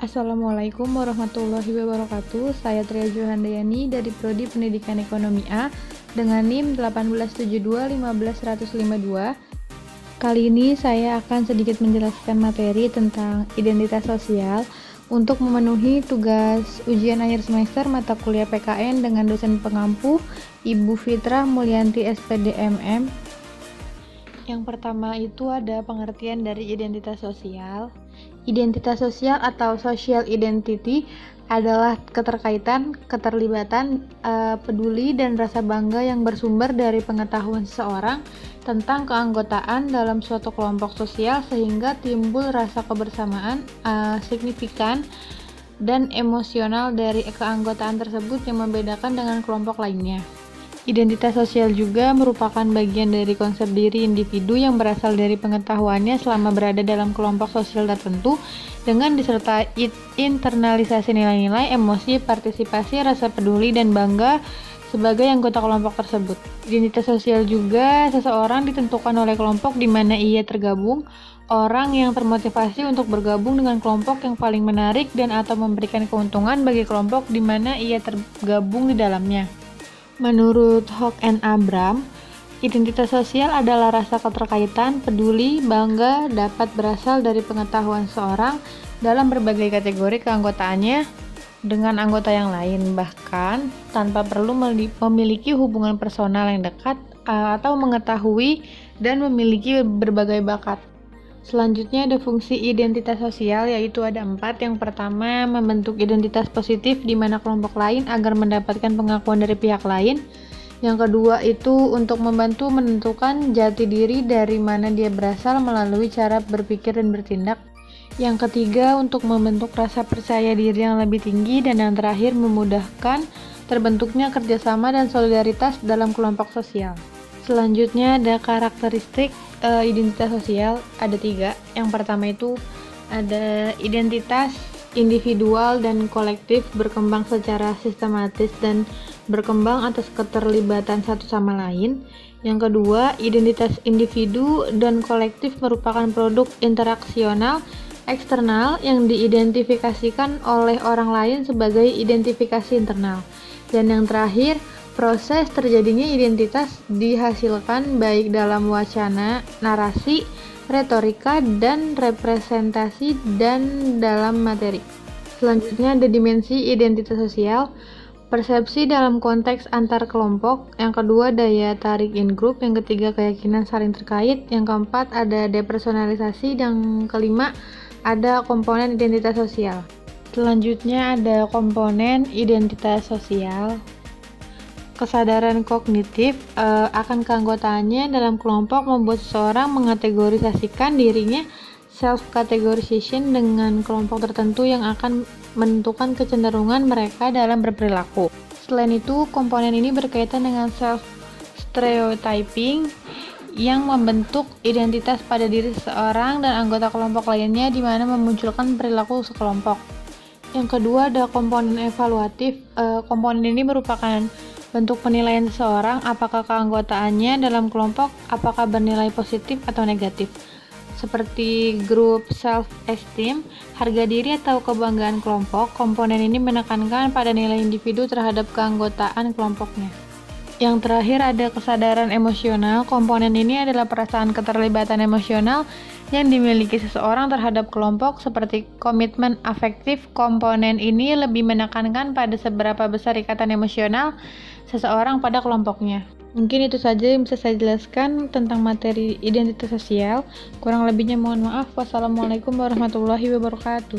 Assalamualaikum warahmatullahi wabarakatuh. Saya Tria Johandayani dari Prodi Pendidikan Ekonomi A dengan NIM 187215152. Kali ini saya akan sedikit menjelaskan materi tentang identitas sosial untuk memenuhi tugas ujian akhir semester mata kuliah PKN dengan dosen pengampu Ibu Fitrah Mulyanti SPD MM. Yang pertama itu ada pengertian dari identitas sosial. Identitas sosial atau social identity adalah keterkaitan, keterlibatan, peduli, dan rasa bangga yang bersumber dari pengetahuan seseorang tentang keanggotaan dalam suatu kelompok sosial sehingga timbul rasa kebersamaan signifikan dan emosional dari keanggotaan tersebut yang membedakan dengan kelompok lainnya. Identitas sosial juga merupakan bagian dari konsep diri individu yang berasal dari pengetahuannya selama berada dalam kelompok sosial tertentu dengan disertai internalisasi nilai-nilai, emosi, partisipasi, rasa peduli, dan bangga sebagai anggota kelompok tersebut. Identitas sosial juga seseorang ditentukan oleh kelompok di mana ia tergabung, orang yang termotivasi untuk bergabung dengan kelompok yang paling menarik dan atau memberikan keuntungan bagi kelompok di mana ia tergabung di dalamnya. Menurut Hock and Abram, identitas sosial adalah rasa keterkaitan, peduli, bangga dapat berasal dari pengetahuan seorang dalam berbagai kategori keanggotaannya dengan anggota yang lain, bahkan tanpa perlu memiliki hubungan personal yang dekat atau mengetahui dan memiliki berbagai bakat. Selanjutnya ada fungsi identitas sosial, yaitu ada 4. Yang pertama, membentuk identitas positif di mana kelompok lain agar mendapatkan pengakuan dari pihak lain. Yang kedua itu untuk membantu menentukan jati diri dari mana dia berasal melalui cara berpikir dan bertindak. Yang ketiga untuk membentuk rasa percaya diri yang lebih tinggi. Dan yang terakhir memudahkan terbentuknya kerjasama dan solidaritas dalam kelompok sosial. Selanjutnya ada karakteristik identitas sosial, ada 3. Yang pertama itu ada identitas individual dan kolektif berkembang secara sistematis dan berkembang atas keterlibatan satu sama lain. Yang kedua, identitas individu dan kolektif merupakan produk interaksional eksternal yang diidentifikasikan oleh orang lain sebagai identifikasi internal. Dan yang terakhir, proses terjadinya identitas dihasilkan baik dalam wacana, narasi, retorika, dan representasi dan dalam materi. Selanjutnya ada dimensi identitas sosial, persepsi dalam konteks antar kelompok. Yang kedua daya tarik in-group. Yang ketiga keyakinan saling terkait. Yang keempat ada depersonalisasi. Dan kelima ada komponen identitas sosial. Selanjutnya ada komponen identitas sosial. Kesadaran kognitif akan keanggotaannya dalam kelompok membuat seseorang mengategorisasikan dirinya self-categorization dengan kelompok tertentu yang akan menentukan kecenderungan mereka dalam berperilaku. Selain itu, komponen ini berkaitan dengan self-stereotyping yang membentuk identitas pada diri seseorang dan anggota kelompok lainnya di mana memunculkan perilaku sekelompok. Yang kedua ada komponen evaluatif. Komponen ini merupakan bentuk penilaian seseorang apakah keanggotaannya dalam kelompok apakah bernilai positif atau negatif, seperti group self-esteem, harga diri atau kebanggaan kelompok. Komponen ini menekankan pada nilai individu terhadap keanggotaan kelompoknya. Yang terakhir ada kesadaran emosional. Komponen ini adalah perasaan keterlibatan emosional yang dimiliki seseorang terhadap kelompok seperti komitmen afektif. Komponen ini lebih menekankan pada seberapa besar ikatan emosional seseorang pada kelompoknya. Mungkin itu saja yang bisa saya jelaskan tentang materi identitas sosial. Kurang lebihnya mohon maaf. Wassalamualaikum warahmatullahi wabarakatuh.